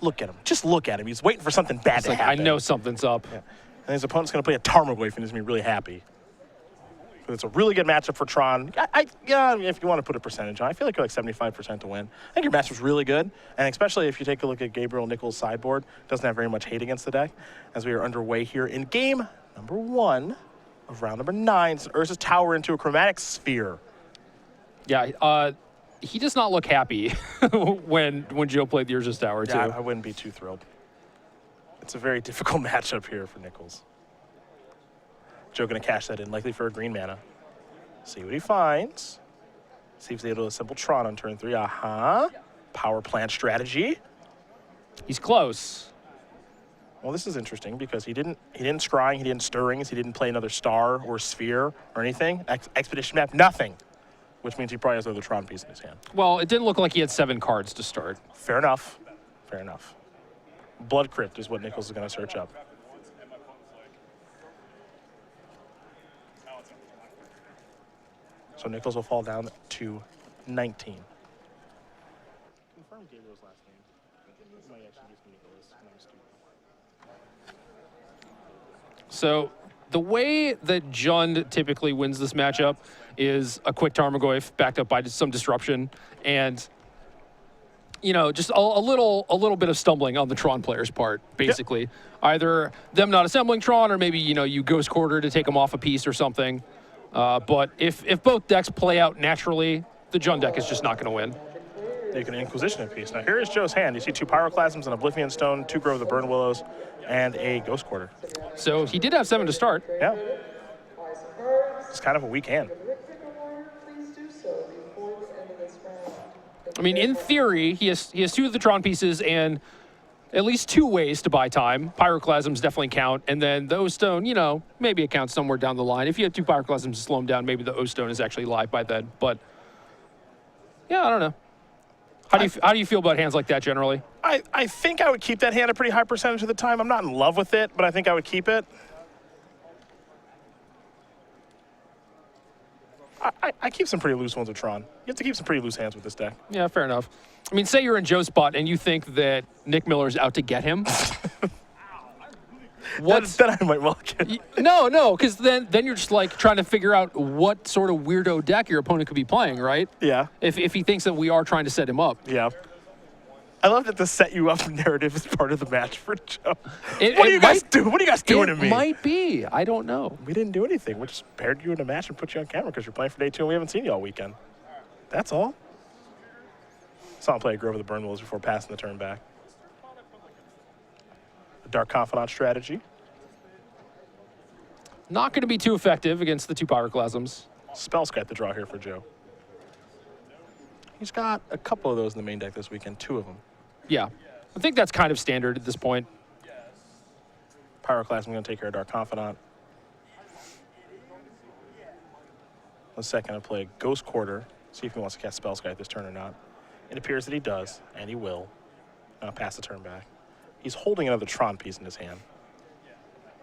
Look at him. Just look at him. He's waiting for something bad to happen. I know something's up. Yeah. And his opponent's going to play a Tarmogoyf and he's going to be really happy. But it's a really good matchup for Tron. Yeah, if you want to put a percentage on, I feel like you're like 75% to win. I think your matchup's really good, and especially if you take a look at Gabriel Nichols' sideboard, doesn't have very much hate against the deck. As we are underway here in game number 1 of round number 9, it's Urza's Tower into a Chromatic Sphere. Yeah, he does not look happy when Joe played the Urza's Tower, too. Yeah, I wouldn't be too thrilled. It's a very difficult matchup here for Nichols. Joe going to cash that in, likely for a green mana. See what he finds. See if he's able to assemble Tron on turn 3. Power plant strategy. He's close. Well, this is interesting because he didn't scrying, he didn't stirrings, he didn't play another star or sphere or anything. Expedition map, nothing. Which means he probably has another Tron piece in his hand. Well, it didn't look like he had 7 cards to start. Fair enough. Fair enough. Blood Crypt is what Nichols is going to search up. So Nichols will fall down to 19. Confirm Gabriel's last name. It might actually be Nicholas. So the way that Jund typically wins this matchup is a quick Tarmogoyf backed up by some disruption and, you know, just a little bit of stumbling on the Tron player's part, basically. Yep. Either them not assembling Tron or maybe, you know, you Ghost Quarter to take them off a piece or something. But if both decks play out naturally, the Jund deck is just not going to win. You can Inquisition a piece. Now here is Joe's hand. You see 2 Pyroclasms, an Oblivion Stone, 2 Grove of the Burn Willows, and a Ghost Quarter. So he did have 7 to start. Yeah. It's kind of a weak hand. I mean, in theory, he has 2 of the Tron pieces and at least 2 ways to buy time. Pyroclasms definitely count, and then the O-Stone, you know, maybe it counts somewhere down the line. If you have 2 Pyroclasms to slow him down, maybe the O-Stone is actually live by then. But yeah, I don't know. How do you feel about hands like that generally? I think I would keep that hand a pretty high percentage of the time. I'm not in love with it, but I think I would keep it. I keep some pretty loose ones with Tron. You have to keep some pretty loose hands with this deck. Yeah, fair enough. I mean, say you're in Joe's spot and you think that Nick Miller's out to get him. Then I might well get No, because then you're just like trying to figure out what sort of weirdo deck your opponent could be playing, right? Yeah. If he thinks that we are trying to set him up. Yeah. I love that the set you up narrative is part of the match for Joe. What do you guys doing to me? It might be. I don't know. We didn't do anything. We just paired you in a match and put you on camera because you're playing for day 2 and we haven't seen you all weekend. That's all. Saw him play a Grove of the Burn Willows before passing the turn back. The Dark Confidant strategy. Not going to be too effective against the 2 Pyroclasms. Spellskite the draw here for Joe. He's got a couple of those in the main deck this weekend, 2 of them. Yeah, I think that's kind of standard at this point. Pyroclasm going to take care of Dark Confidant. The second, I'll play a Ghost Quarter. See if he wants to cast Spellskite this turn or not. It appears that he does, and he will. I'll pass the turn back. He's holding another Tron piece in his hand.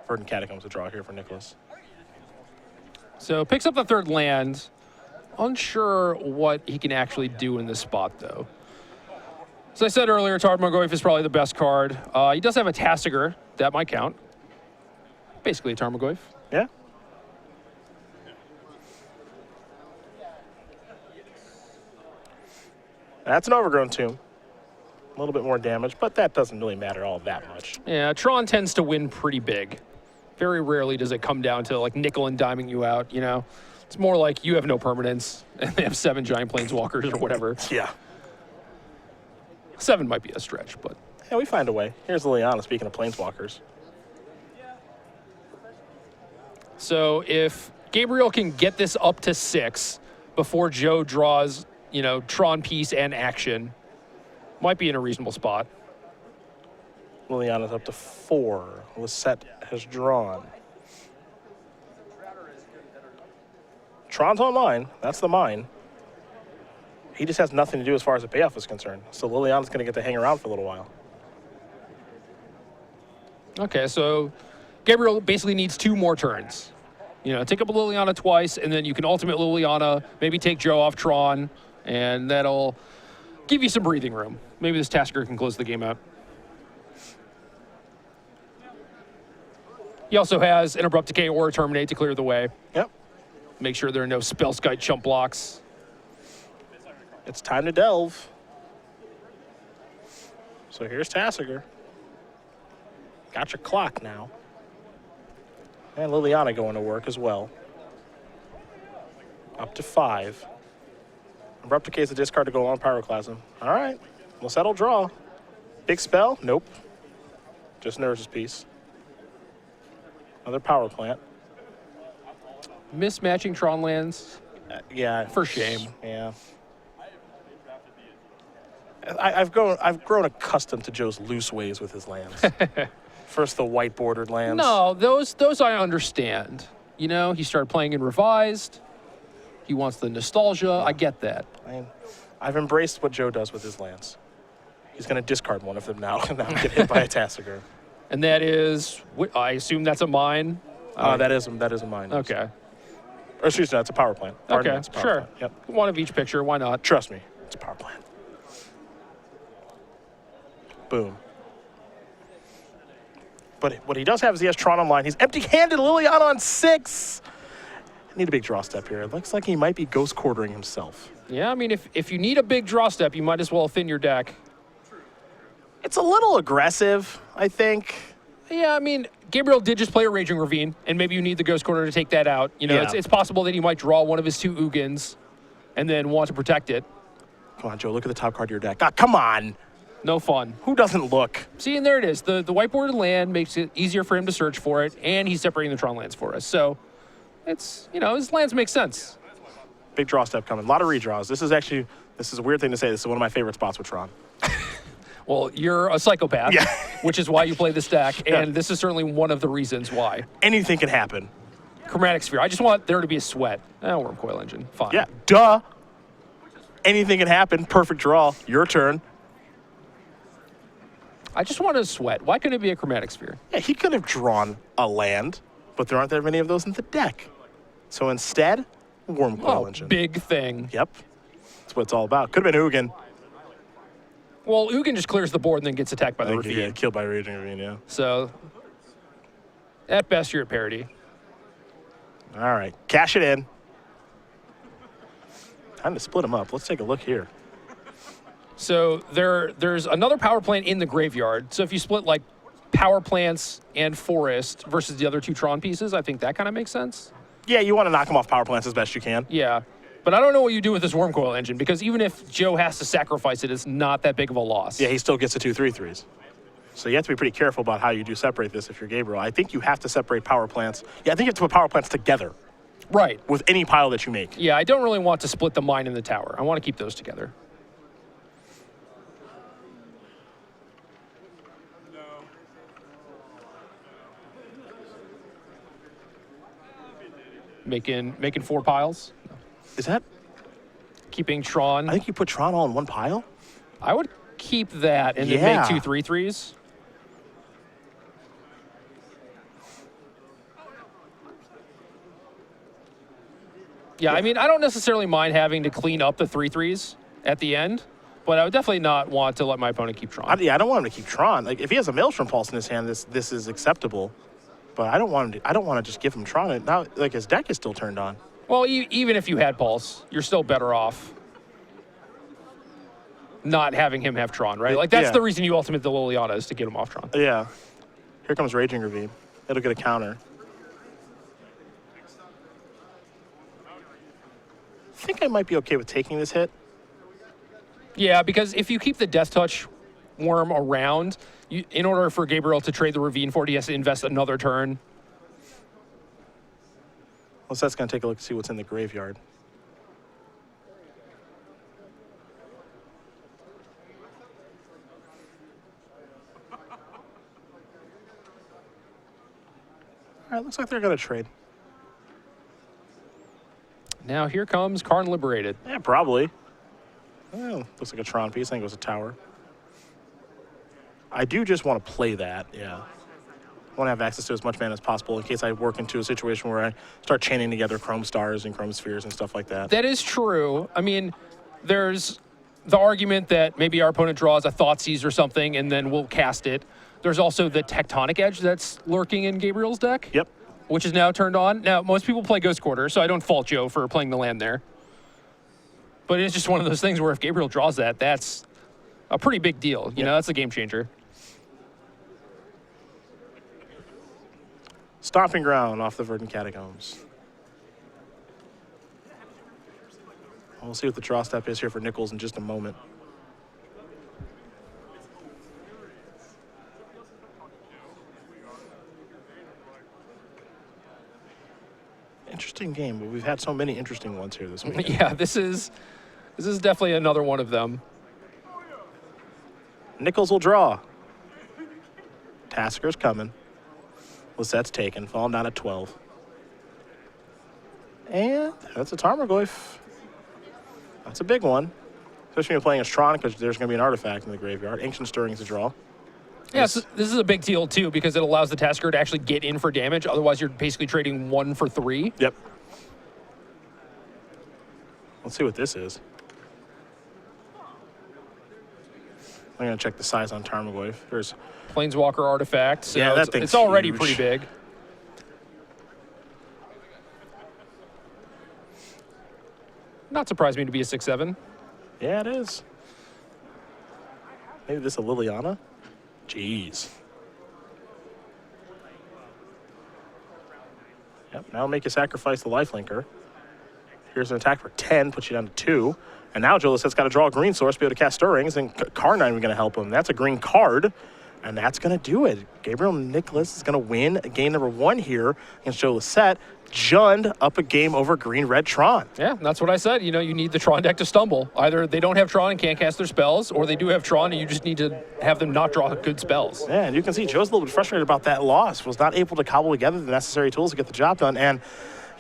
Verdant Catacombs to draw here for Nicholas. So picks up the 3rd land. Unsure what he can actually do in this spot, though. As I said earlier, Tarmogoyf is probably the best card. He does have a Tasigur. That might count. Basically a Tarmogoyf. Yeah. That's an Overgrown Tomb. A little bit more damage, but that doesn't really matter all that much. Yeah, Tron tends to win pretty big. Very rarely does it come down to like nickel and diming you out, you know? It's more like you have no permanence and they have 7 giant planeswalkers or whatever. Yeah. 7 might be a stretch, but. Yeah, we find a way. Here's Liliana, speaking of planeswalkers. So if Gabriel can get this up to 6 before Joe draws, you know, Tron piece and action, might be in a reasonable spot. Liliana's up to 4. Lossett has drawn. Tron's online. That's the mine. He just has nothing to do as far as the payoff is concerned. So Liliana's going to get to hang around for a little while. Okay, so Gabriel basically needs 2 more turns. You know, take up a Liliana twice, and then you can ultimate Liliana, maybe take Joe off Tron, and that'll give you some breathing room. Maybe this Tasker can close the game out. He also has an Abrupt Decay or a Terminate to clear the way. Yep. Make sure there are no Spellskite chump blocks. It's time to delve. So here's Tasigur. Got your clock now. And Liliana going to work as well. Up to 5. Abrupt Decay is the discard to go on Pyroclasm. All right. We'll settle draw. Big spell? Nope. Just Nurse's Piece. Another power plant. Mismatching Tron lands. Yeah. For shame. Yeah. I've grown accustomed to Joe's loose ways with his lands. First the white bordered lands. No, those I understand. You know, he started playing in Revised. He wants the nostalgia. I get that. I've embraced what Joe does with his lands. He's going to discard one of them now and now get hit by a Tasigur. And that is, I assume that's a mine. That is a mine. Yes. Okay. Or excuse me, that's a power plant. Pardon me, Okay, it's a power sure. plant. Yep. One of each picture. Why not? Trust me, it's a power plant. Boom. But what he does have is he has Tron online. He's empty-handed. Liliana on 6. I need a big draw step here. It looks like he might be ghost quartering himself. Yeah, I mean, if you need a big draw step, you might as well thin your deck. It's a little aggressive, I think. Yeah, I mean, Gabriel did just play a Raging Ravine, and maybe you need the Ghost Corner to take that out. You know, Yeah. it's possible that he might draw one of his 2 Ugins and then want to protect it. Come on, Joe, look at the top card of your deck. God, come on. No fun. Who doesn't look? See, and there it is. The whiteboarded land makes it easier for him to search for it, and he's separating the Tron lands for us. So it's, you know, his lands make sense. Big draw step coming. A lot of redraws. This is a weird thing to say. This is one of my favorite spots with Tron. Well, you're a psychopath, Yeah. which is why you play this deck, Yeah. and this is certainly one of the reasons why. Anything can happen. Chromatic Sphere. I just want there to be a sweat. Worm Coil Engine. Fine. Yeah, duh. Anything can happen. Perfect draw. Your turn. I just want a sweat. Why couldn't it be a Chromatic Sphere? Yeah, he could have drawn a land, but there aren't that many of those in the deck. So instead, Worm Coil Oh, Engine. big thing. Yep. That's what it's all about. Could have been Ugin. Well, Ugin just clears the board and then gets attacked by the Ravine. Yeah, killed by Raging Ravine, yeah. So, at best, you're at parity. All right, cash it in. Time to split them up. Let's take a look here. So there's another power plant in the graveyard. So if you split like power plants and forest versus the other 2 Tron pieces, I think that kind of makes sense. Yeah, you want to knock them off power plants as best you can. Yeah. But I don't know what you do with this Worm Coil Engine, because even if Joe has to sacrifice it, it's not that big of a loss. Yeah, he still gets the 2/3/3s. So you have to be pretty careful about how you do separate this if you're Gabriel. I think you have to separate power plants. Yeah, I think you have to put power plants together Right. with any pile that you make. Yeah, I don't really want to split the mine and the tower. I want to keep those together. Making 4 piles. Is that? Keeping Tron. I think you put Tron all in one pile. I would keep that and then Yeah. make 2 3/3s. Yeah, I mean, I don't necessarily mind having to clean up the 3/3s at the end, but I would definitely not want to let my opponent keep Tron. I don't want him to keep Tron. Like if he has a Maelstrom Pulse in his hand, this is acceptable. But I don't want him to. I don't want to just give him Tron. Now, like his deck is still turned on. Well, even if you had Pulse, you're still better off not having him have Tron, right? Like, that's Yeah. the reason you ultimate the Liliana, is to get him off Tron. Yeah. Here comes Raging Ravine. It'll get a counter. I think I might be okay with taking this hit. Yeah, because if you keep the Death Touch worm around, in order for Gabriel to trade the Ravine for it, he has to invest another turn. Well, so that's going to take a look to see what's in the graveyard. All right, looks like they're going to trade. Now here comes Karn Liberated. Yeah, probably. Well, looks like a Tron piece. I think it was a tower. I do just want to play that, yeah. I want to have access to as much mana as possible in case I work into a situation where I start chaining together Chrome Stars and Chrome Spheres and stuff like that. That is true. I mean, there's the argument that maybe our opponent draws a Thoughtseize or something, and then we'll cast it. There's also the Tectonic Edge that's lurking in Gabriel's deck. Yep. Which is now turned on. Now, most people play Ghost Quarter, so I don't fault Joe for playing the land there. But it's just one of those things where if Gabriel draws that, that's a pretty big deal. You know, that's a game changer. Stomping Ground off the Verdant Catacombs. We'll see what the draw step is here for Nichols in just a moment. Interesting game, but we've had so many interesting ones here this week. Yeah, this is definitely another one of them. Nichols will draw. Tasker's coming. Lossett's taken, falling down at 12. And that's a Tarmogoyf. That's a big one. Especially when you're playing as Tron, because there's going to be an artifact in the graveyard. Ancient Stirring is a draw. Yeah, so this is a big deal, too, because it allows the Tasker to actually get in for damage. Otherwise, you're basically trading 1 for 3. Yep. Let's see what this is. I'm going to check the size on Tarmogoyf. There's Planeswalker artifact. So yeah, that thing's it's already huge. pretty big. Not surprised me to be a 6/7. Yeah, it is. Maybe this a Liliana? Jeez. Yep, now make you sacrifice the lifelinker. Here's an attack for 10, puts you down to 2. And now Joe Lossett's got to draw a green source to be able to cast Stirrings, and card not even going to help him. That's a green card, and that's going to do it. Gabriel Nicholas is going to win game number 1 here against Joe Lossett. Jund up a game over green-red Tron. Yeah, that's what I said. You know, you need the Tron deck to stumble. Either they don't have Tron and can't cast their spells, or they do have Tron and you just need to have them not draw good spells. Yeah, and you can see Joe's a little bit frustrated about that loss, was not able to cobble together the necessary tools to get the job done. And,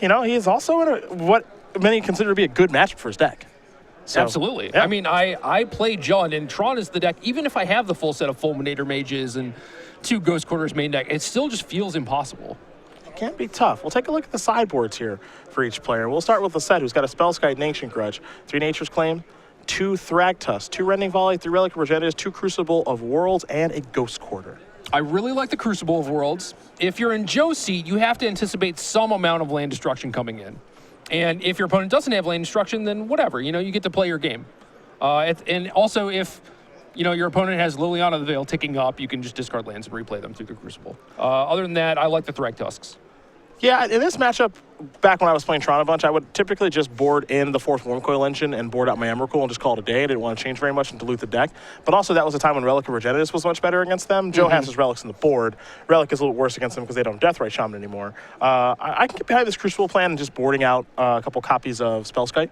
you know, he is also in what many consider to be a good matchup for his deck. So, absolutely. Yeah. I mean, I play Jund, and Tron is the deck. Even if I have the full set of Fulminator Mages and 2 Ghost Quarters main deck, it still just feels impossible. Can be tough. We'll take a look at the sideboards here for each player. We'll start with Lossett, who's got a Spellskite and Ancient Grudge, 3 Nature's Claim, 2 Thragtusk, 2 Rending Volley, 3 Relic of Regenerative, 2 Crucible of Worlds, and a Ghost Quarter. I really like the Crucible of Worlds. If you're in Joe's seat, you have to anticipate some amount of land destruction coming in. And if your opponent doesn't have land destruction, then whatever. You know, you get to play your game. And also, if you know your opponent has Liliana the Veil ticking up, you can just discard lands and replay them through the Crucible. Other than that, I like the Thragtusks. Yeah, in this matchup, back when I was playing Tron a bunch, I would typically just board in the 4th Wormcoil engine and board out my Emrakul and just call it a day. I didn't want to change very much and dilute the deck. But also, that was a time when Relic of Regenerative was much better against them. Joe has his Relics in the board. Relic is a little worse against them because they don't Deathrite Shaman anymore. I can get behind this Crucible plan and just boarding out a couple copies of Spellskite,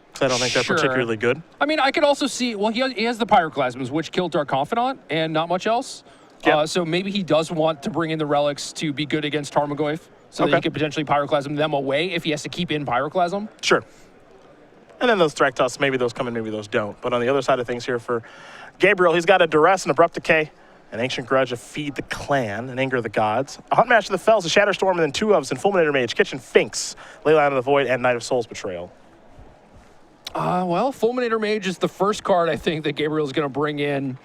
because I don't think they're particularly good. I mean, I could also see, well, he has the Pyroclasms, which killed Dark Confidant, and not much else. Yep. So maybe he does want to bring in the Relics to be good against Tarmogoyf. So that he could potentially Pyroclasm them away if he has to keep in Pyroclasm. Sure. And then those Thragtusks, maybe those come in, maybe those don't. But on the other side of things here for Gabriel, he's got a Duress, an Abrupt Decay, an Ancient Grudge, a Feed the Clan, an Anger of the Gods, a Hunt Master of the Fells, a Shatterstorm, and then 2 ofs, and Fulminator Mage, Kitchen Finks, Leyline of the Void, and Knight of Souls Betrayal. Well, Fulminator Mage is the first card I think that Gabriel's going to bring in.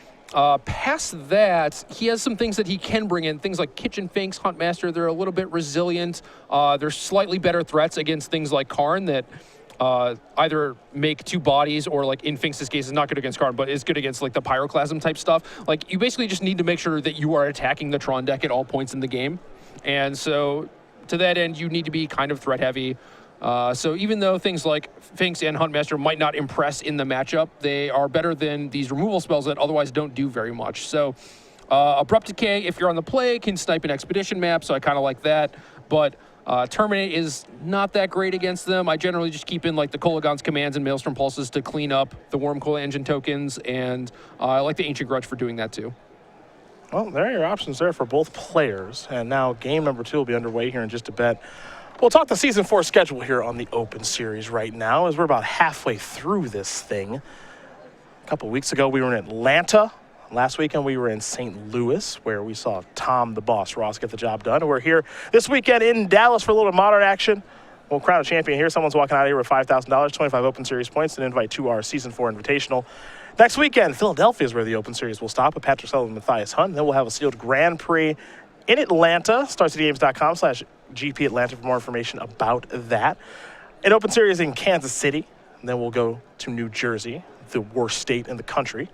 Past that, he has some things that he can bring in. Things like Kitchen Finks, Huntmaster, they're a little bit resilient. They're slightly better threats against things like Karn that either make 2 bodies or, like in Finks' case, is not good against Karn, but is good against like the Pyroclasm type stuff. Like, you basically just need to make sure that you are attacking the Tron deck at all points in the game. And so to that end, you need to be kind of threat heavy. So even though things like Finks and Huntmaster might not impress in the matchup, they are better than these removal spells that otherwise don't do very much. So Abrupt Decay, if you're on the play, can snipe an Expedition map, so I kind of like that. But Terminate is not that great against them. I generally just keep in like the Kolaghan's Commands and Maelstrom Pulses to clean up the Wormcoil Engine tokens, and I like the Ancient Grudge for doing that too. Well, there are your options there for both players. And now game number 2 will be underway here in just a bit. We'll talk the Season 4 schedule here on the Open Series right now, as we're about halfway through this thing. A couple weeks ago, we were in Atlanta. Last weekend, we were in St. Louis, where we saw Tom the Boss Ross get the job done. And we're here this weekend in Dallas for a little modern action. We'll crown a champion here. Someone's walking out of here with $5,000, 25 Open Series points, and invite to our Season 4 Invitational. Next weekend, Philadelphia is where the Open Series will stop with Patrick Sullivan and Matthias Hunt. Then we'll have a sealed Grand Prix in Atlanta. StarCityGames.com/GP Atlanta for more information about that. An Open Series in Kansas City. And then we'll go to New Jersey, the worst state in the country,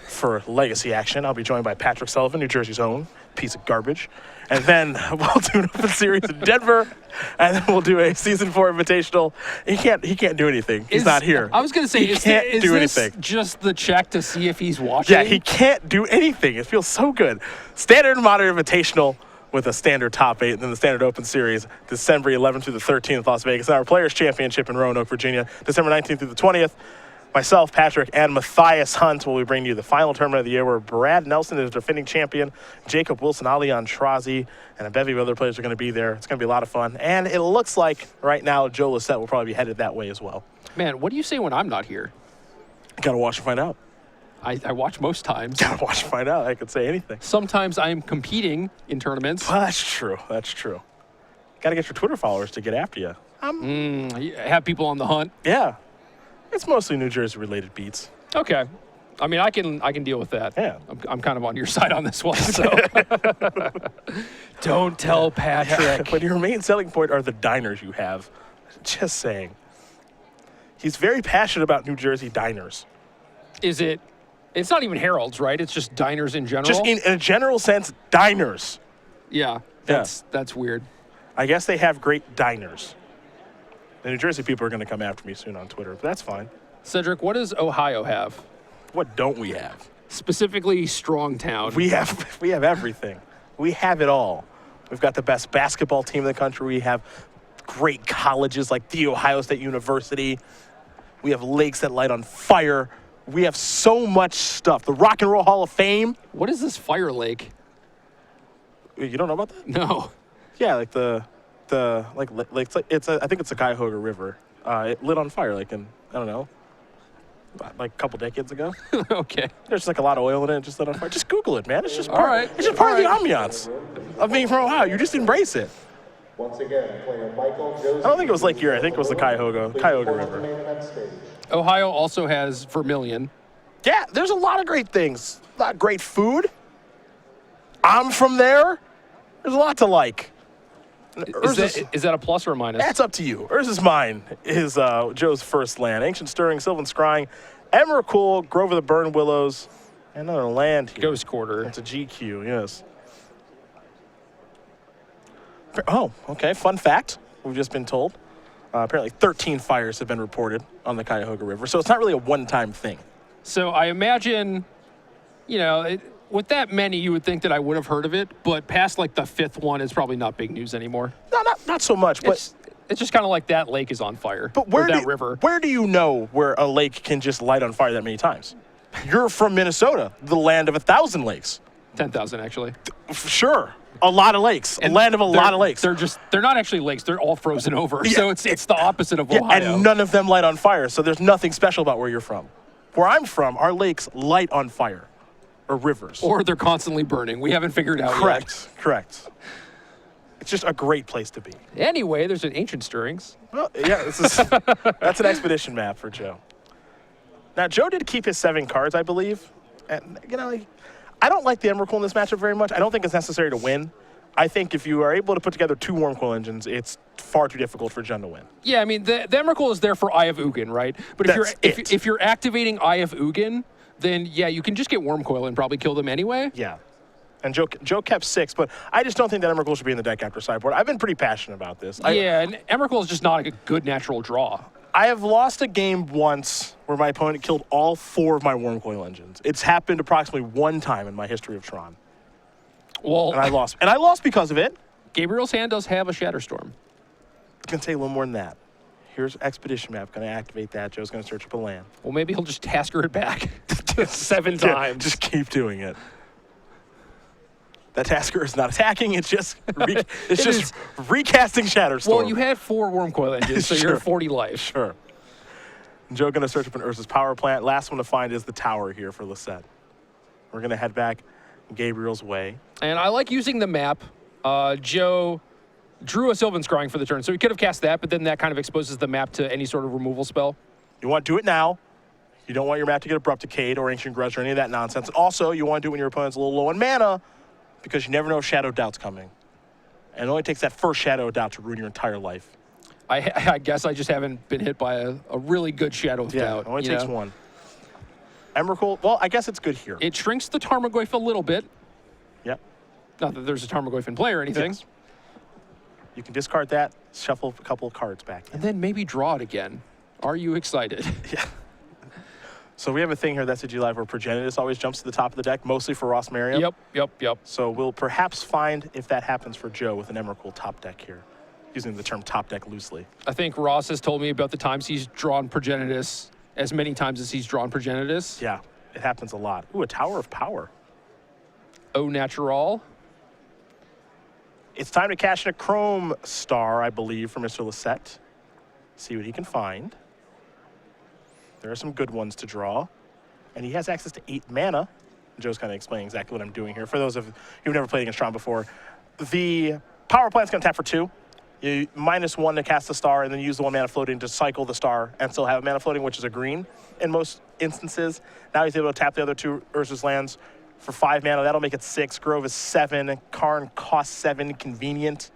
for legacy action. I'll be joined by Patrick Sullivan, New Jersey's own piece of garbage. And then we'll do an Open Series in Denver, and then we'll do a Season 4 Invitational. He can't do anything. He's not here. I was going to say, is this just the check to see if he's watching? Yeah, he can't do anything. It feels so good. Standard and Modern Invitational with a standard top 8, and then the Standard Open Series, December 11th through the 13th, Las Vegas. And our Players' Championship in Roanoke, Virginia, December 19th through the 20th. Myself, Patrick, and Matthias Hunt will be bringing you the final tournament of the year where Brad Nelson is defending champion, Jacob Wilson, Alian Trazi, and a bevy of other players are going to be there. It's going to be a lot of fun. And it looks like right now Joe Lossett will probably be headed that way as well. Man, what do you say when I'm not here? Got to watch and find out. I watch most times. Got to watch and find out. I could say anything. Sometimes I'm competing in tournaments. Well, that's true. That's true. Got to get your Twitter followers to get after you. Have people on the hunt. Yeah. It's mostly New Jersey-related beats. Okay. I mean, I can deal with that. Yeah. I'm kind of on your side on this one, so. Don't tell Patrick. But your main selling point are the diners you have. Just saying. He's very passionate about New Jersey diners. Is it? It's not even Harold's, right? It's just diners in general? Just in a general sense, diners. Yeah. That's weird. I guess they have great diners. The New Jersey people are going to come after me soon on Twitter, but that's fine. Cedric, what does Ohio have? What don't we have? Specifically, Strong Town. We have everything. We have it all. We've got the best basketball team in the country. We have great colleges like The Ohio State University. We have lakes that light on fire. We have so much stuff. The Rock and Roll Hall of Fame. What is this Fire Lake? You don't know about that? No. Yeah, like I think it's the Cuyahoga River. It lit on fire like in, I don't know, like a couple decades ago. Okay. There's just like a lot of oil in it, just lit on fire. Just Google it, man. It's just It's just part of the ambiance of being from Ohio. You just embrace it. Once again, player Michael Josie. I don't think it was Lake Erie. I think it was the Cuyahoga River. Ohio also has Vermilion. Yeah, there's a lot of great things. A lot of great food. I'm from there. There's a lot to like. Is that a plus or a minus? That's up to you. Urza's Mine is Joe's first land. Ancient Stirring, Sylvan Scrying, Emrakul, Grove of the Burn Willows, and another land here. Ghost Quarter. It's a GQ, yes. Oh, okay. Fun fact we've just been told. Apparently 13 fires have been reported on the Cuyahoga River, so it's not really a one-time thing. So I imagine, with that many, you would think that I would have heard of it, but past like the fifth one is probably not big news anymore. No, not so much, but it's just kind of like that lake is on fire. But river. Where do you know where a lake can just light on fire that many times? You're from Minnesota, the land of 1,000 lakes. 10,000 actually. Sure. A lot of lakes. A land of a lot of lakes. They're not actually lakes. They're all frozen over. Yeah, so it's the opposite of Ohio. And none of them light on fire. So there's nothing special about where you're from. Where I'm from, our lakes light on fire, or rivers. Or they're constantly burning. We haven't figured out yet. Correct. It's just a great place to be. Anyway, there's an Ancient Stirrings. Well, yeah, that's an expedition map for Joe. Now, Joe did keep his 7 cards, I believe. And, I don't like the Emrakul in this matchup very much. I don't think it's necessary to win. I think if you are able to put together 2 Wormcoil engines, it's far too difficult for Jun to win. Yeah, I mean, the Emrakul is there for Eye of Ugin, right? But if you're activating Eye of Ugin, then, yeah, you can just get Wormcoil and probably kill them anyway. Yeah. And Joe kept 6, but I just don't think that Emrakul should be in the deck after sideboard. I've been pretty passionate about this. And Emrakul is just not a good natural draw. I have lost a game once where my opponent killed all 4 of my Wormcoil engines. It's happened approximately 1 time in my history of Tron. Well, and I lost. And I lost because of it. Gabriel's hand does have a Shatterstorm. It's going to take a little more than that. Here's Expedition Map. Going to activate that. Joe's going to search up a land. Well, maybe he'll just Tasker it back 7 times. Just keep doing it. That Tasker is not attacking. It's just recasting Shatterstorm. Well, you had 4 Wormcoil engines, so you're at 40 life. Sure. And Joe going to search up an Urza's Power Plant. Last one to find is the tower here for Lossett. We're going to head back Gabriel's way. And I like using the map. Joe drew a Sylvan Scrying for the turn, so he could have cast that, but then that kind of exposes the map to any sort of removal spell. You want to do it now. You don't want your map to get Abrupt Decayed or Ancient Grudge or any of that nonsense. Also, you want to do it when your opponent's a little low on mana because you never know if Shadow Doubt's coming. And it only takes that first Shadow Doubt to ruin your entire life. I guess I just haven't been hit by a really good Shadow of Doubt. It only takes one. Emrakul, well, I guess it's good here. It shrinks the Tarmogoyf a little bit. Yep. Not that there's a Tarmogoyf in play or anything. Yes. You can discard that, shuffle a couple of cards back. And then maybe draw it again. Are you excited? Yeah. So we have a thing here that's SCG Live where Progenitus always jumps to the top of the deck, mostly for Ross Merriam. Yep. So we'll perhaps find if that happens for Joe with an Emrakul top deck here, using the term top deck loosely. I think Ross has told me about the times he's drawn Progenitus as many times as he's drawn Progenitus. Yeah, it happens a lot. Ooh, a Tower of Power. Au natural. It's time to cash in a Chrome Star, I believe, for Mr. Lossett. See what he can find. There are some good ones to draw. And he has access to 8 mana. Joe's kind of explaining exactly what I'm doing here. For those of you who've never played against Tron before, the power plant's going to tap for 2. You -1 to cast the star, and then use the 1 mana floating to cycle the star and still have mana floating, which is a green in most instances. Now he's able to tap the other 2 Urza's lands for 5 mana. That'll make it 6. Grove is 7. Karn costs 7. Convenient.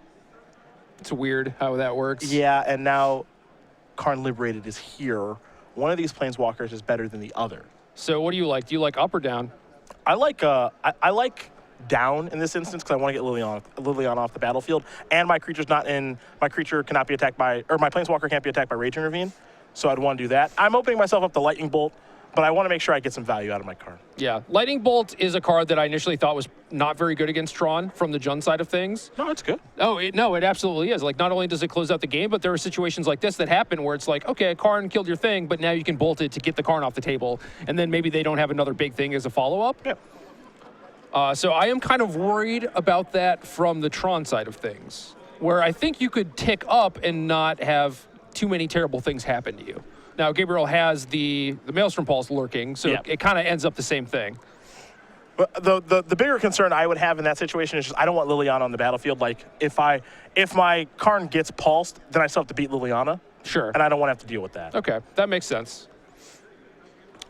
It's weird how that works. Yeah, and now Karn Liberated is here. One of these Planeswalkers is better than the other. So what do you like? Do you like up or down? I like down in this instance because I want to get Liliana off the battlefield, and my creature cannot be attacked by, or my Planeswalker can't be attacked by Raging Ravine, so I'd want to do that. I'm opening myself up to Lightning Bolt, but I want to make sure I get some value out of my card. Yeah, Lightning Bolt is a card that I initially thought was not very good against Tron from the Jund side of things. No, it's good. Oh, it absolutely is. Like, not only does it close out the game, but there are situations like this that happen where it's like, okay, Karn killed your thing, but now you can bolt it to get the Karn off the table, and then maybe they don't have another big thing as a follow-up. Yeah. So I am kind of worried about that from the Tron side of things, where I think you could tick up and not have too many terrible things happen to you. Now, Gabriel has the Maelstrom Pulse lurking, so yeah. it kind of ends up the same thing. But the bigger concern I would have in that situation is just I don't want Liliana on the battlefield. Like, if my Karn gets pulsed, then I still have to beat Liliana. Sure. And I don't want to have to deal with that. Okay, that makes sense.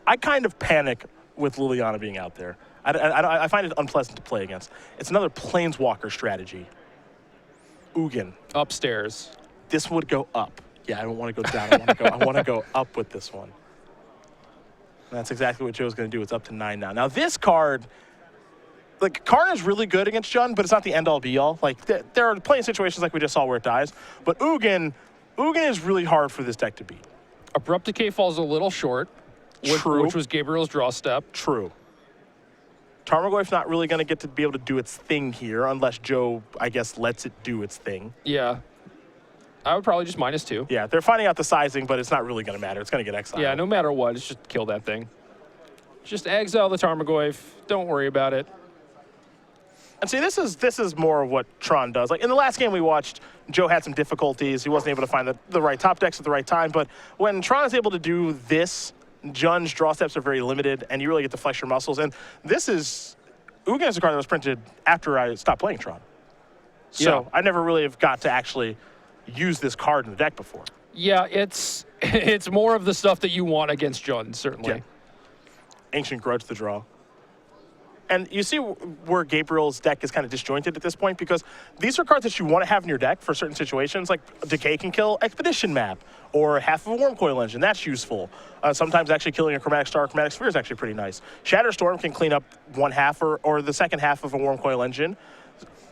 I kind of panic with Liliana being out there. I find it unpleasant to play against. It's another Planeswalker strategy. Ugin. Upstairs. This would go up. Yeah, I don't want to go down. I want to go up with this one. And that's exactly what Joe's going to do. It's up to 9 now. Now this card, like, Karn is really good against Jund, but it's not the end-all be-all. Like, there are plenty of situations like we just saw where it dies. But Ugin is really hard for this deck to beat. Abrupt Decay falls a little short, which was Gabriel's draw step. True. Tarmogoyf's not really going to get to be able to do its thing here unless Joe, I guess, lets it do its thing. Yeah. I would probably just -2. Yeah, they're finding out the sizing, but it's not really going to matter. It's going to get exiled. Yeah, no matter what, it's just kill that thing. Just exile the Tarmogoyf. Don't worry about it. And see, this is more of what Tron does. Like, in the last game we watched, Joe had some difficulties. He wasn't able to find the right top decks at the right time. But when Tron is able to do this, Jund's draw steps are very limited, and you really get to flex your muscles. And this is... Ugin is a card that was printed after I stopped playing Tron. So yeah. I never really have got to actually use this card in the deck before. Yeah, it's more of the stuff that you want against Jund, certainly. Yeah. Ancient Grudge the draw. And you see where Gabriel's deck is kind of disjointed at this point, because these are cards that you want to have in your deck for certain situations, like Decay can kill Expedition Map, or half of a Wormcoil Engine. That's useful. Sometimes actually killing a Chromatic Star or Chromatic Sphere is actually pretty nice. Shatterstorm can clean up one half or the second half of a Wormcoil Engine.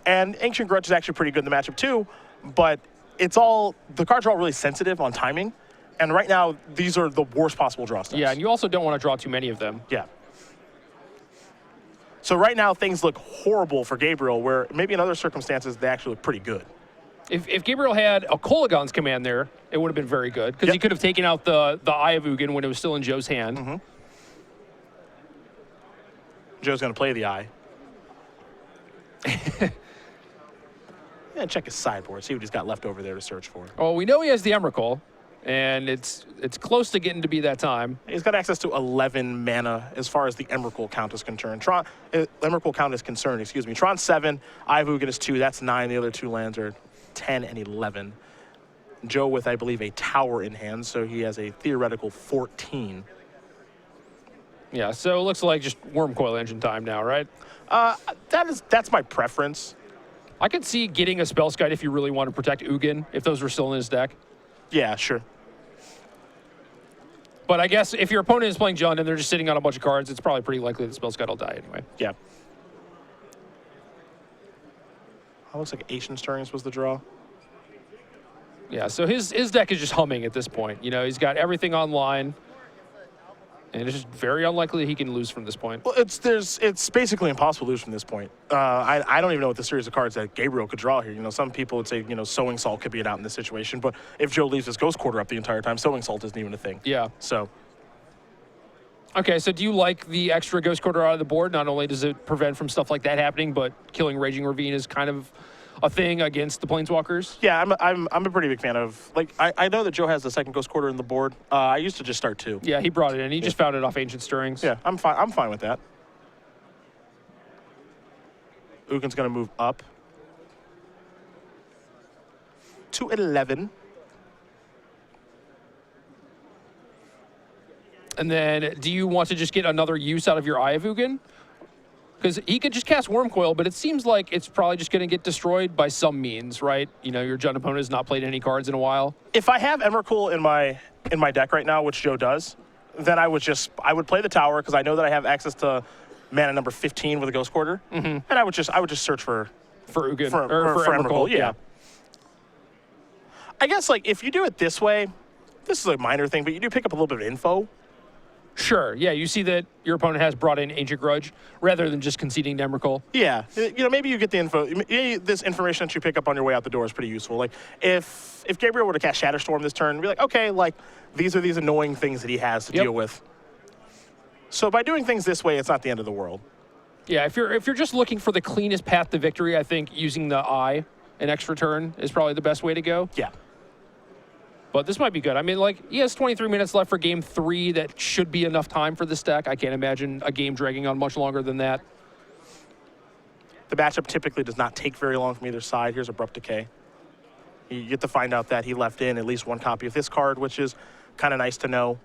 And Ancient Grudge is actually pretty good in the matchup too, but the cards are all really sensitive on timing. And right now, these are the worst possible draw steps. Yeah, and you also don't want to draw too many of them. Yeah. So right now, things look horrible for Gabriel, where maybe in other circumstances, they actually look pretty good. If Gabriel had a Kolagon's command there, it would have been very good, because he could have taken out the Eye of Ugin when it was still in Joe's hand. Mm-hmm. Joe's going to play the Eye. And check his sideboard, see what he's got left over there to search for. Oh, we know he has the Emrakul, and it's close to getting to be that time. He's got access to 11 mana as far as the Emrakul count is concerned. Emrakul count is concerned, excuse me. Tron's 7, Eye of Ugin is 2, that's 9. The other 2 lands are 10, and 11. Joe with, I believe, a tower in hand, so he has a theoretical 14. Yeah, so it looks like just Wormcoil Engine time now, right? That's my preference. I could see getting a Spellskite if you really want to protect Ugin, if those were still in his deck. Yeah, sure. But I guess if your opponent is playing Jund and they're just sitting on a bunch of cards, it's probably pretty likely that Spellskite will die anyway. Yeah. It looks like Ancient Stirrings was the draw. Yeah, so his deck is just humming at this point. You know, he's got everything online, and it's just very unlikely he can lose from this point. Well, it's basically impossible to lose from this point. I don't even know what the series of cards that Gabriel could draw here. You know, some people would say, you know, Sowing Salt could be an out in this situation, but if Joe leaves his Ghost Quarter up the entire time, Sowing Salt isn't even a thing. Yeah. So. Okay, so do you like the extra Ghost Quarter out of the board? Not only does it prevent from stuff like that happening, but killing Raging Ravine is kind of a thing against the Planeswalkers? Yeah, I'm a pretty big fan of, like, I know that Joe has the second Ghost Quarter in the board. I used to just start 2. Yeah, he brought it in. He just found it off Ancient Stirrings. Yeah, I'm fine with that. Ugin's going to move up to 11. And then do you want to just get another use out of your Eye of Ugin? Because he could just cast Wormcoil, but it seems like it's probably just going to get destroyed by some means, right? You know, your Jund opponent has not played any cards in a while. If I have Emrakul in my deck right now, which Joe does, then I would play the tower because I know that I have access to mana number 15 with a Ghost Quarter, and I would just search for Ugin for Emrakul. Yeah. I guess, like, if you do it this way, this is a minor thing, but you do pick up a little bit of info. Sure, yeah, you see that your opponent has brought in Ancient Grudge rather than just conceding to Emrakul. Yeah, you know, maybe you get the info. This information that you pick up on your way out the door is pretty useful. Like, if Gabriel were to cast Shatterstorm this turn, be like, okay, like, these are these annoying things that he has to deal with. So by doing things this way, it's not the end of the world. Yeah, if you're just looking for the cleanest path to victory, I think using the Eye an extra turn is probably the best way to go. Yeah. But this might be good. I mean, like, he has 23 minutes left for Game 3. That should be enough time for this deck. I can't imagine a game dragging on much longer than that. The matchup typically does not take very long from either side. Here's Abrupt Decay. You get to find out that he left in at least one copy of this card, which is kind of nice to know.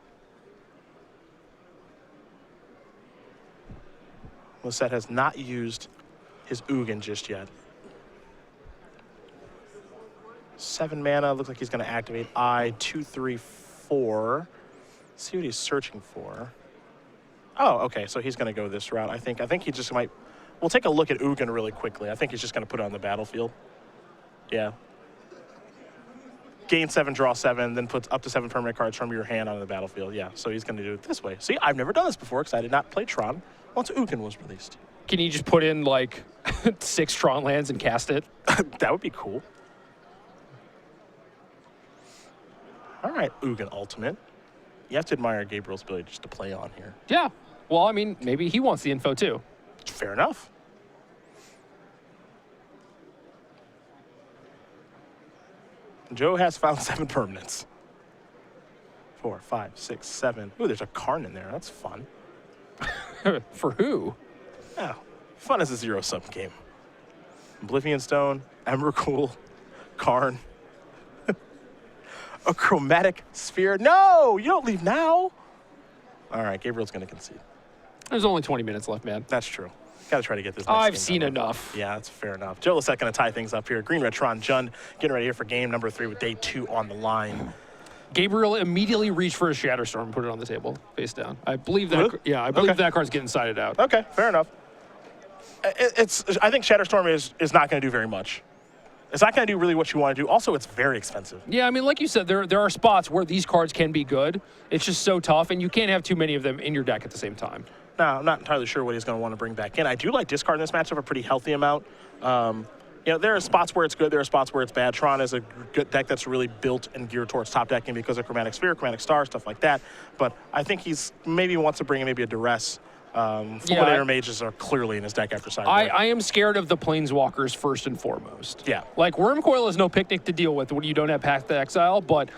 Lossett has not used his Ugin just yet. 7 mana, looks like he's going to activate Eye, 2, 3, 4. See what he's searching for. Oh, okay, so he's going to go this route. I think he just might. We'll take a look at Ugin really quickly. I think he's just going to put it on the battlefield. Yeah. Gain 7, draw 7, then puts up to 7 permanent cards from your hand onto the battlefield. Yeah, so he's going to do it this way. See, I've never done this before because I did not play Tron once Ugin was released. Can you just put in, like, 6 Tron lands and cast it? That would be cool. All right, Ugin Ultimate. You have to admire Gabriel's ability just to play on here. Yeah. Well, I mean, maybe he wants the info, too. Fair enough. Joe has found 7 permanents. 4, 5, 6, 7. Ooh, there's a Karn in there. That's fun. For who? Yeah, fun as a zero-sum game. Oblivion Stone, Emrakul, Karn. A Chromatic Sphere. No, you don't leave now. All right, Gabriel's going to concede. There's only 20 minutes left, man. That's true. Got to try to get this. I've seen enough. Yeah, that's fair enough. Joe Lossett going to tie things up here. Green, Red, Tron, Jund getting ready here for game number 3 with day 2 on the line. Gabriel immediately reached for a Shatterstorm and put it on the table, face down. I believe that. Really? Yeah, I believe that card's getting sided out. Okay, fair enough. I think Shatterstorm is not going to do very much. It's not going to do really what you want to do. Also, it's very expensive. Yeah, I mean, like you said, there are spots where these cards can be good. It's just so tough, and you can't have too many of them in your deck at the same time. No, I'm not entirely sure what he's going to want to bring back in. I do like discard in this matchup a pretty healthy amount. You know, there are spots where it's good, there are spots where it's bad. Tron is a good deck that's really built and geared towards top decking because of Chromatic Sphere, Chromatic Star, stuff like that. But I think he's maybe wants to bring in maybe a Duress. Fulminator Mages are clearly in his deck after Sideboard. I am scared of the Planeswalkers first and foremost. Yeah. Like, Wormcoil is no picnic to deal with when you don't have Path to Exile, but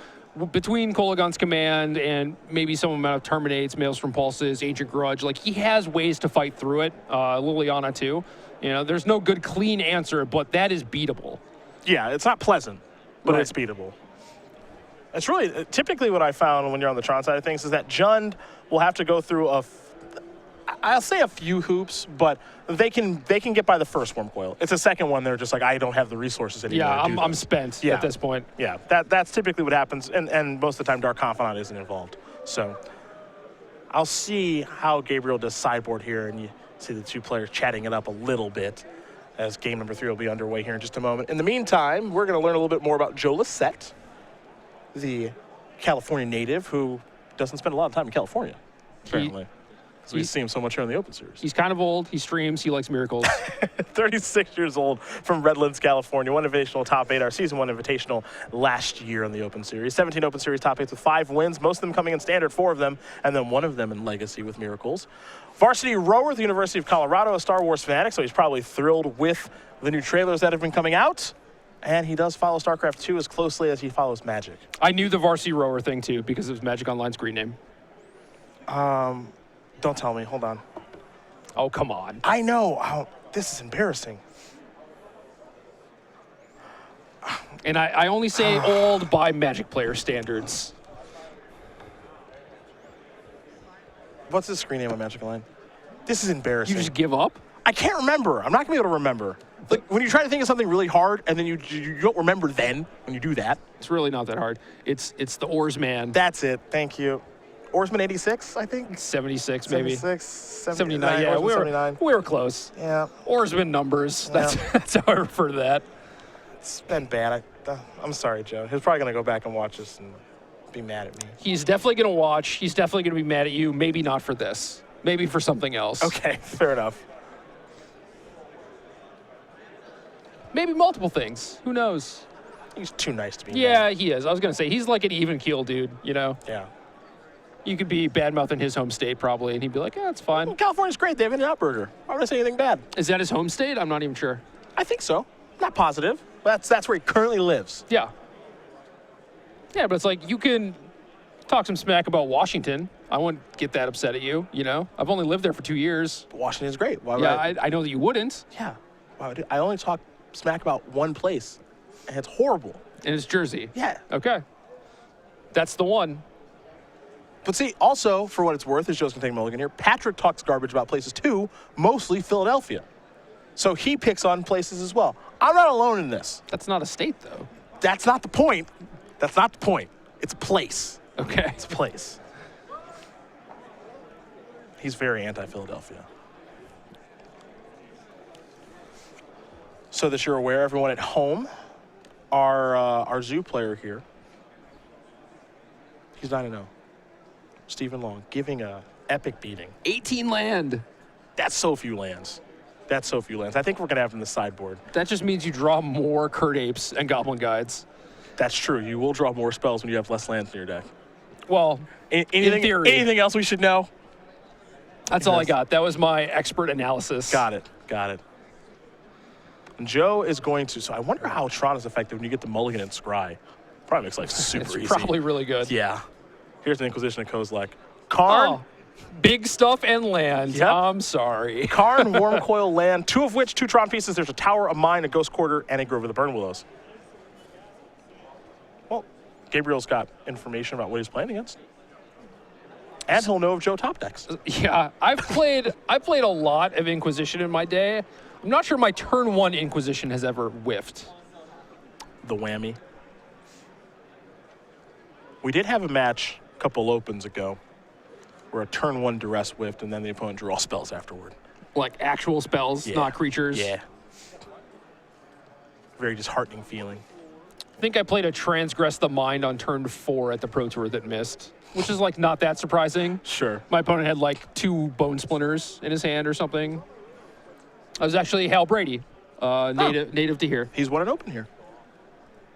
between Kolaghan's Command and maybe some amount of Terminates, Maelstrom Pulses, Ancient Grudge, like, he has ways to fight through it. Liliana, too. You know, there's no good, clean answer, but that is beatable. Yeah, it's not pleasant, but Right. it's beatable. It's really typically what I found when you're on the Tron side of things is that Jund will have to go through I'll say a few hoops, but they can get by the first Worm Coil. It's the second one they're just like, I don't have the resources anymore. Yeah, to do I'm that. spent Yeah. at this point. Yeah, that's typically what happens, and most of the time Dark Confidant isn't involved. So I'll see how Gabriel does sideboard here, and you see the two players chatting it up a little bit as game number 3 will be underway here in just a moment. In the meantime, we're going to learn a little bit more about Joe Lossett, the California native who doesn't spend a lot of time in California, apparently. So we see him so much here in the Open Series. He's kind of old. He streams. He likes miracles. 36 years old from Redlands, California. Won Invitational top 8, our season 1 Invitational last year in the Open Series. 17 Open Series top 8s with 5 wins, most of them coming in Standard, 4 of them, and then 1 of them in Legacy with Miracles. Varsity rower at the University of Colorado, a Star Wars fanatic, so he's probably thrilled with the new trailers that have been coming out. And he does follow StarCraft 2 as closely as he follows Magic. I knew the varsity rower thing, too, because it was Magic Online screen name. Don't tell me. Hold on. Oh, come on. I know. Oh, this is embarrassing. And I only say old by Magic player standards. What's his screen name on Magic Online? This is embarrassing. You just give up? I can't remember. I'm not going to be able to remember. Like, when you try to think of something really hard and then you don't remember then when you do that. It's really not that hard. It's the Oarsman. That's it. Thank you. Oarsman 86, I think? 76, maybe. 76, 79. Yeah, Oarsman 79. we were close. Yeah, Oarsman numbers. Yeah. That's how I refer to that. it's been bad. I'm sorry, Joe. He's probably going to go back and watch this and be mad at me. He's definitely going to watch. He's definitely going to be mad at you. Maybe not for this. Maybe for something else. Okay, fair enough. Maybe multiple things. Who knows? He's too nice to be Yeah, mad. he is. I was going to say, he's like an even keel dude, you know? Yeah. You could be bad-mouthing his home state probably, and he'd be like, yeah, it's fine. Well, California's great. They have an In-N-Out Burger. Why would I say anything bad? Is that his home state? I'm not even sure. I think so. Not positive. That's where he currently lives. Yeah. Yeah, but it's like, you can talk some smack about Washington. I wouldn't get that upset at you, you know? I've only lived there for 2 years. But Washington's great. Why would Yeah, I know that you wouldn't, Yeah. Why would I only talk smack about one place, and it's horrible. and it's Jersey. Yeah. Okay. That's the one. But see, also, for what it's worth, as Joe's going to take a mulligan here, Patrick talks garbage about places too, mostly Philadelphia. So he picks on places as well. I'm not alone in this. That's not a state, though. That's not the point. That's not the point. It's a place. Okay. It's a place. He's very anti-Philadelphia. So that you're aware, everyone at home, our zoo player here, he's 9-0. Stephen Long giving a epic beating. 18 land. That's so few lands. That's so few lands. I think we're going to have him in the sideboard. That just means you draw more Kurt Apes and Goblin Guides. That's true. You will draw more spells when you have less lands in your deck. Well, Anything, theory. anything else we should know? that's all I got. That was my expert analysis. Got it. Got it. And Joe is going to. So I wonder how Tron is effective when you get the mulligan and scry. Probably makes life super It's easy. probably really good. Yeah. Here's an Inquisition of Kozilek. Karn, Oh, big stuff and land. Yep. I'm sorry. Karn, Worm Coil land, 2 of which 2 Tron pieces. There's a Tower, a Mine, a Ghost Quarter, and a Grove of the Burn Willows. Well, Gabriel's got information about what he's playing against. And he'll know of Joe top decks. Yeah, I played a lot of Inquisition in my day. I'm not sure my turn 1 Inquisition has ever whiffed. The whammy. We did have a match a couple opens ago where a turn 1 duress whiffed and then the opponent drew all spells afterward. Like actual spells, Yeah. not creatures. Yeah. Very disheartening feeling. I think I played a Transgress the Mind on turn 4 at the Pro Tour that missed, which is like not that surprising. Sure. My opponent had like 2 Bone Splinters in his hand or something. I was actually Hal Brady, native to here. He's won an open here.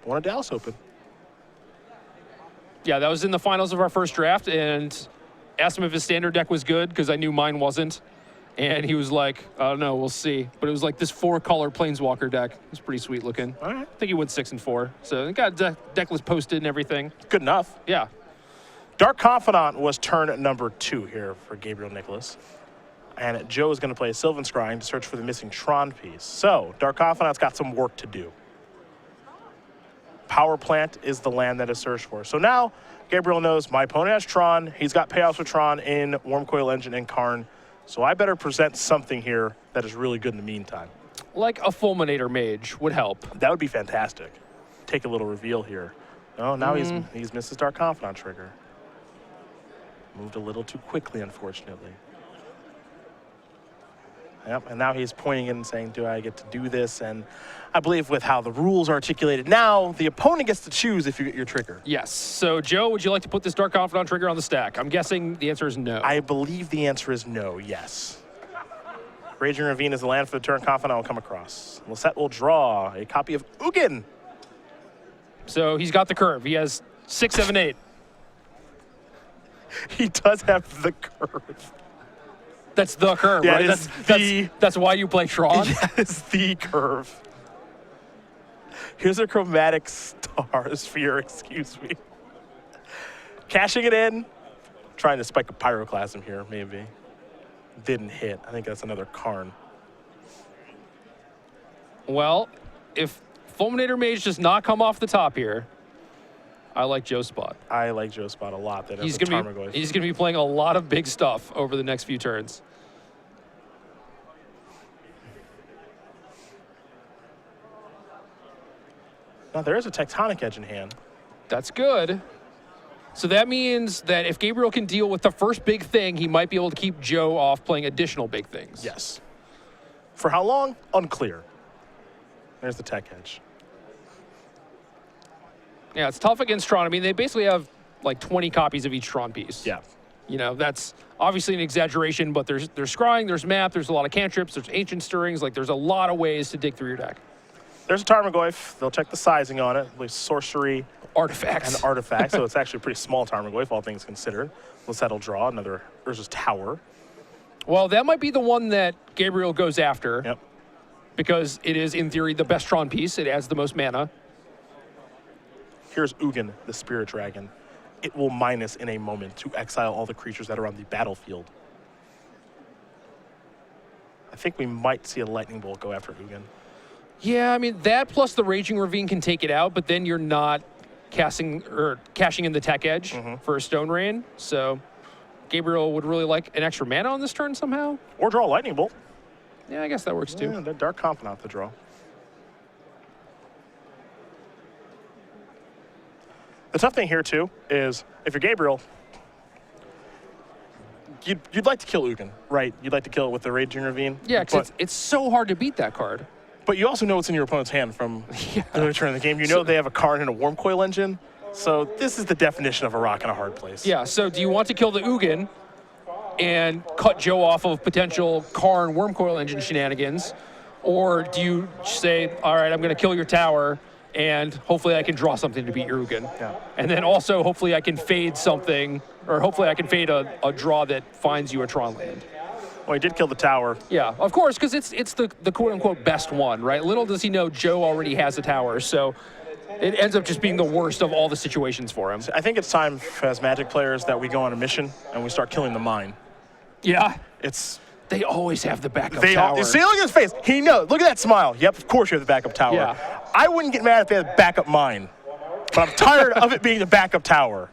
Won a Dallas Open. Yeah, that was in the finals of our first draft, and asked him if his standard deck was good because I knew mine wasn't. And he was like, I don't know, we'll see. But it was like this 4-color Planeswalker deck. It was pretty sweet looking. All right. I think he went 6 and 4. So he got deck list posted and everything. Good enough. Yeah. Dark Confidant was turn number 2 here for Gabriel Nicholas. And Joe is going to play Sylvan Scrying to search for the missing Tron piece. So, Dark Confidant's got some work to do. Power Plant is the land that is searched for. So now Gabriel knows my opponent has Tron. He's got payoffs with Tron in Wormcoil Engine and Karn. So I better present something here that is really good in the meantime. Like a Fulminator Mage would help. That would be fantastic. Take a little reveal here. Oh, now he's missed his Dark Confidant trigger. Moved a little too quickly, unfortunately. Yep, and now he's pointing in and saying, do I get to do this? And I believe with how the rules are articulated now, the opponent gets to choose if you get your trigger. Yes. So, Joe, would you like to put this Dark Confidant trigger on the stack? I'm guessing the answer is no. I believe the answer is no, yes. Raging Ravine is the land for the turn Confidant will come across. Lossett will draw a copy of Ugin. So he's got the curve. He has 6, 7, 8. He does have the curve. That's the curve, Yeah, right? That's why you play Tron? Yes, the curve. Here's a chromatic star sphere, excuse me. Cashing it in. Trying to spike a Pyroclasm here, maybe. Didn't hit. I think that's another Karn. Well, if Fulminator Mage does not come off the top here, I like Joe's spot. I like Joe's spot a lot. That He's gonna be playing a lot of big stuff over the next few turns. Now there is a Tectonic Edge in hand. That's good. So that means that if Gabriel can deal with the first big thing, he might be able to keep Joe off playing additional big things. Yes. For how long? Unclear. There's the Tech Edge. Yeah, it's tough against Tron. I mean, they basically have like 20 copies of each Tron piece. Yeah. You know, that's obviously an exaggeration, but there's scrying, there's map, there's a lot of cantrips, there's ancient stirrings. Like, there's a lot of ways to dig through your deck. There's a Tarmogoyf. They'll check the sizing on it. Like sorcery Artifacts. and artifacts. So it's actually a pretty small Tarmogoyf, all things considered. Lossett will draw another Urza's Tower. Well, that might be the one that Gabriel goes after. Yep. Because it is, in theory, the best Tron piece. It adds the most mana. Here's Ugin, the Spirit Dragon. It will minus in a moment to exile all the creatures that are on the battlefield. I think we might see a Lightning Bolt go after Ugin. Yeah, I mean, that plus the Raging Ravine can take it out, but then you're not cashing in the Tech Edge for a Stone Rain. So Gabriel would really like an extra mana on this turn somehow. Or draw a Lightning Bolt. Yeah, I guess that works too. Yeah, the Dark Confidant to draw. The tough thing here, too, is if you're Gabriel, you'd like to kill Ugin, right? You'd like to kill it with the Raging Ravine. Yeah, because it's so hard to beat that card. But you also know what's in your opponent's hand from the early turn of the game. You know they have a Karn and a Wormcoil Engine. So this is the definition of a rock in a hard place. Yeah, so do you want to kill the Ugin and cut Joe off of potential Karn Wormcoil Engine shenanigans? Or do you say, all right, I'm going to kill your tower, and hopefully I can draw something to beat your Ugin? Yeah. And then also, hopefully I can fade something, or hopefully I can fade a draw that finds you a Tron land. Well, he did kill the tower. Yeah, of course, because it's the quote-unquote best one, right? Little does he know Joe already has a tower, so it ends up just being the worst of all the situations for him. I think it's time as Magic players that we go on a mission and we start killing the mine. Yeah. They always have the backup tower. See, look at his face. He knows. Look at that smile. Yep, of course you have the backup tower. Yeah. I wouldn't get mad if they had backup mine, but I'm tired of it being the backup tower.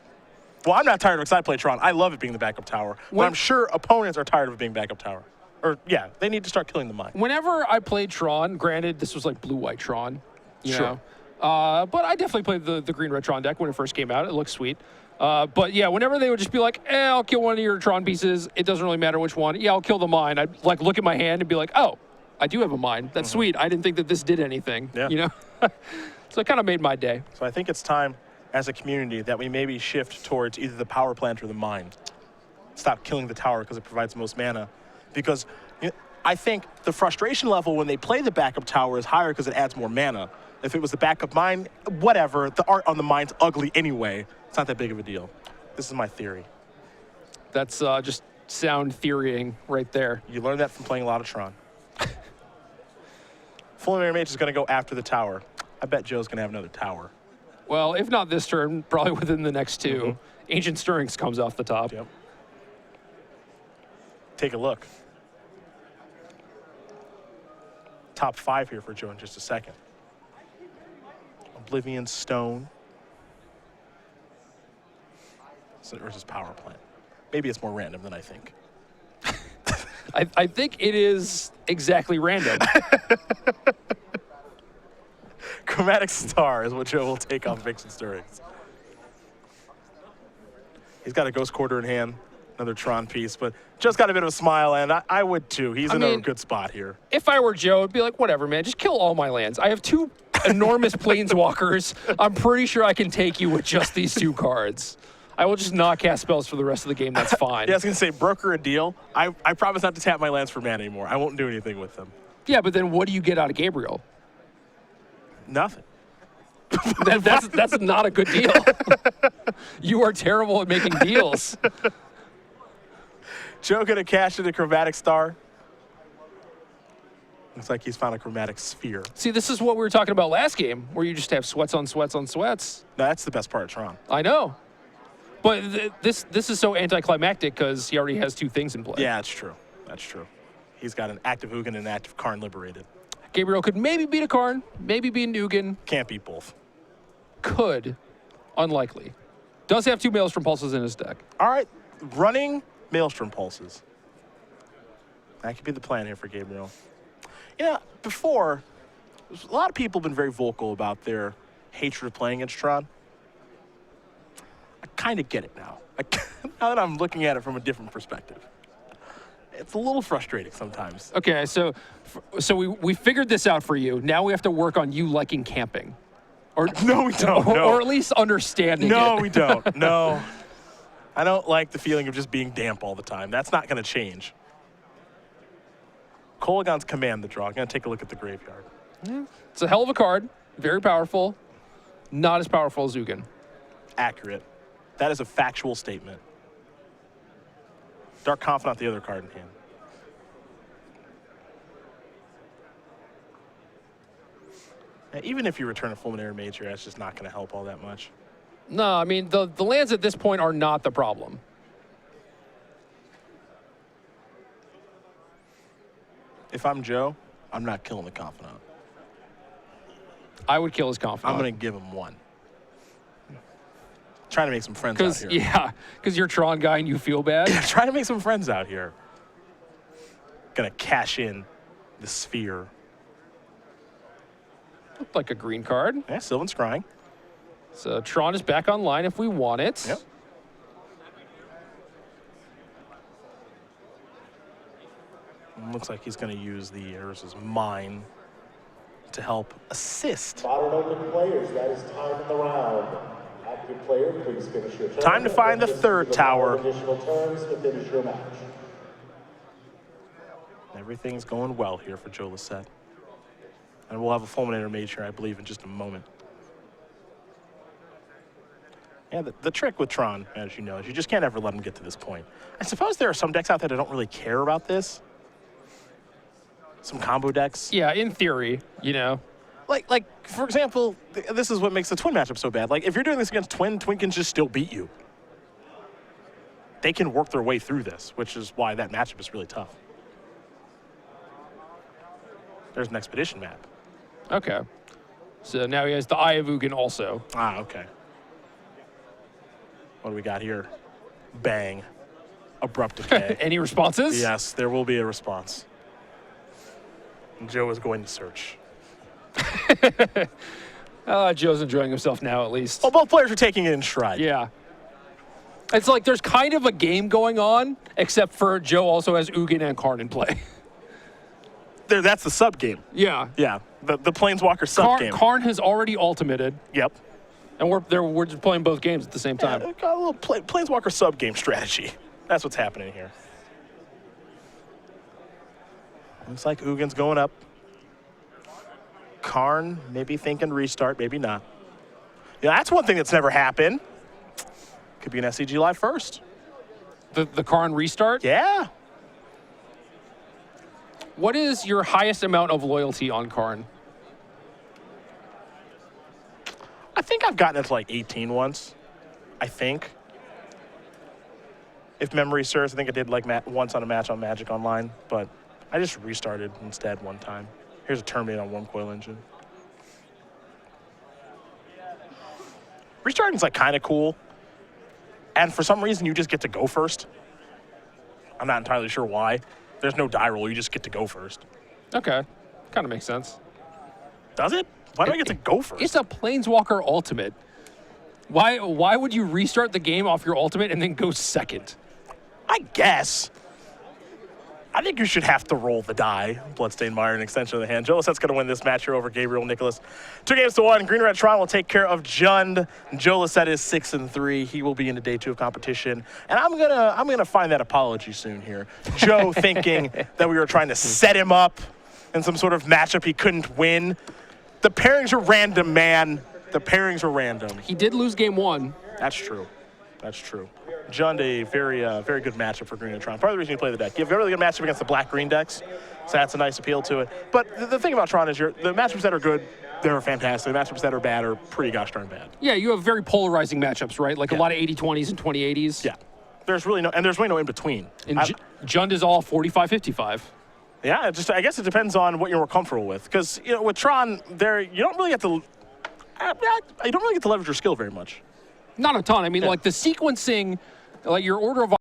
Well, I'm not tired of it because I play Tron. I love it being the backup tower. But I'm sure opponents are tired of it being backup tower. Or, yeah, they need to start killing the mine. Whenever I played Tron, granted, this was like blue-white Tron, you Sure. know. But I definitely played the green-red Tron deck when it first came out. It looked sweet. But, yeah, whenever they would just be like, I'll kill one of your Tron pieces. It doesn't really matter which one. Yeah, I'll kill the mine. I'd, like, look at my hand and be like, oh, I do have a mine. That's sweet. I didn't think that this did anything, Yeah. you know. So it kind of made my day. So I think it's time as a community that we maybe shift towards either the power plant or the mine. Stop killing the tower because it provides the most mana. Because I think the frustration level when they play the backup tower is higher because it adds more mana. If it was the backup mine, whatever, the art on the mine's ugly anyway. It's not that big of a deal. This is my theory. That's just sound theorying right there. You learned that from playing a lot of Tron. Fulminator Mage is going to go after the tower. I bet Joe's going to have another tower. Well, if not this turn, probably within the next two. Ancient Stirrings comes off the top. Yep. Take a look. Top 5 here for Joe in just a second. Oblivion Stone. Versus Power Plant. Maybe it's more random than I think. I think it is exactly random. Chromatic Star is what Joe will take off Vixen Stirrings. He's got a Ghost Quarter in hand, another Tron piece, but Joe's got a bit of a smile, and I would too. He's in a good spot here. If I were Joe, I'd be like, whatever, man, just kill all my lands. I have 2 enormous planeswalkers. I'm pretty sure I can take you with just these 2 cards. I will just not cast spells for the rest of the game. That's fine. Yeah, I was going to say, broker a deal. I promise not to tap my lands for mana anymore. I won't do anything with them. Yeah, but then what do you get out of Gabriel? Nothing. That's not a good deal. You are terrible at making deals. Joe going to cash into Chromatic Star. Looks like he's found a Chromatic Sphere. See, this is what we were talking about last game, where you just have sweats on sweats on sweats. No, that's the best part of Tron. I know. But this is so anticlimactic because he already has 2 things in play. Yeah, that's true. That's true. He's got an active Ugin and an active Karn liberated. Gabriel could maybe beat a Karn, maybe beat an Ugin. Can't beat both. Could. Unlikely. Does have 2 Maelstrom Pulses in his deck. All right, running Maelstrom Pulses. That could be the plan here for Gabriel. Yeah, before, a lot of people have been very vocal about their hatred of playing against Tron. I kind of get it now. Now that I'm looking at it from a different perspective. It's a little frustrating sometimes. Okay, so we figured this out for you. Now we have to work on you liking camping. Or No, we don't. Or at least understanding No, it. we don't. No. I don't like the feeling of just being damp all the time. That's not going to change. Kolagon's Command the draw. I'm going to take a look at the graveyard. It's a hell of a card. Very powerful. Not as powerful as Ugin. Accurate. That is a factual statement. Dark Confidant, the other card in hand. And even if you return a Fulminary Mage here, that's just not going to help all that much. No, I mean, the lands at this point are not the problem. If I'm Joe, I'm not killing the Confidant. I would kill his Confidant. I'm going to give him 1. Trying to make some friends out here. Yeah, because you're a Tron guy and you feel bad. Trying to make some friends out here. Gonna cash in the Sphere. Looked like a green card. Yeah, Sylvan Scrying. So Tron is back online if we want it. Yep. Looks like he's gonna use the Urza's Mine to help assist. Modern Open players, that is time in the round. Active player, please finish your turn. Time to find the third tower. Additional turns to finish your match. Everything's going well here for Joe Lossett. And we'll have a Fulminator Mage here, I believe, in just a moment. Yeah, the trick with Tron, as you know, is you just can't ever let him get to this point. I suppose there are some decks out there that don't really care about this. Some combo decks. Yeah, in theory, you know. Like for example, this is what makes the Twin matchup so bad. Like, if you're doing this against Twin, Twin can just still beat you. They can work their way through this, which is why that matchup is really tough. There's an Expedition map. Okay. So now he has the Eye of Ugin also. Ah, okay. What do we got here? Bang. Abrupt Decay. Any responses? Yes, there will be a response. And Joe is going to search. Joe's enjoying himself now, at least. Well, both players are taking it in stride. Yeah. It's like there's kind of a game going on, except for Joe also has Ugin and Karn in play. That's the sub game. Yeah. Yeah, the Planeswalker sub game. Karn has already ultimated, Yep. and we're just playing both games at the same time. Yeah, got a little Planeswalker sub game strategy. That's what's happening here. Looks like Ugin's going up. Karn maybe thinking restart, maybe not. Yeah, that's one thing that's never happened. Could be an SCG Live first. The Karn restart? Yeah. What is your highest amount of loyalty on Karn? I think I've gotten it to like 18 once. I think. If memory serves, I think I did like once on a match on Magic Online, but I just restarted instead one time. Here's a Terminate on One Coil Engine. Restarting's like kind of cool. And for some reason, you just get to go first. I'm not entirely sure why. There's no die roll. You just get to go first. Okay. Kind of makes sense. Does it? Why do I get to go first? It's a Planeswalker ultimate. Why would you restart the game off your ultimate and then go second? I guess. I think you should have to roll the die. Bloodstained Mire, an extension of the hand. Joe Lossett's going to win this match here over Gabriel Nicholas. 2-1. Green Red Tron will take care of Jund. Joe Lossett is 6-3. He will be into day 2 of competition. And I'm gonna find that apology soon here. Joe thinking that we were trying to set him up in some sort of matchup he couldn't win. The pairings are random, man. The pairings are random. He did lose game 1. That's true. That's true. Jund, a very good matchup for Green and Tron. Part of the reason you play the deck. You have a really good matchup against the black-green decks, so that's a nice appeal to it. But the thing about Tron is the matchups that are good, they're fantastic. The matchups that are bad are pretty gosh darn bad. Yeah, you have very polarizing matchups, right? Like a lot of 80-20s and 20-80s. Yeah. There's really no in between. And Jund is all 45-55. Yeah, I guess it depends on what you're more comfortable with. Because, with Tron, you don't really get to leverage your skill very much. Not a ton. I mean, like the sequencing, like your order of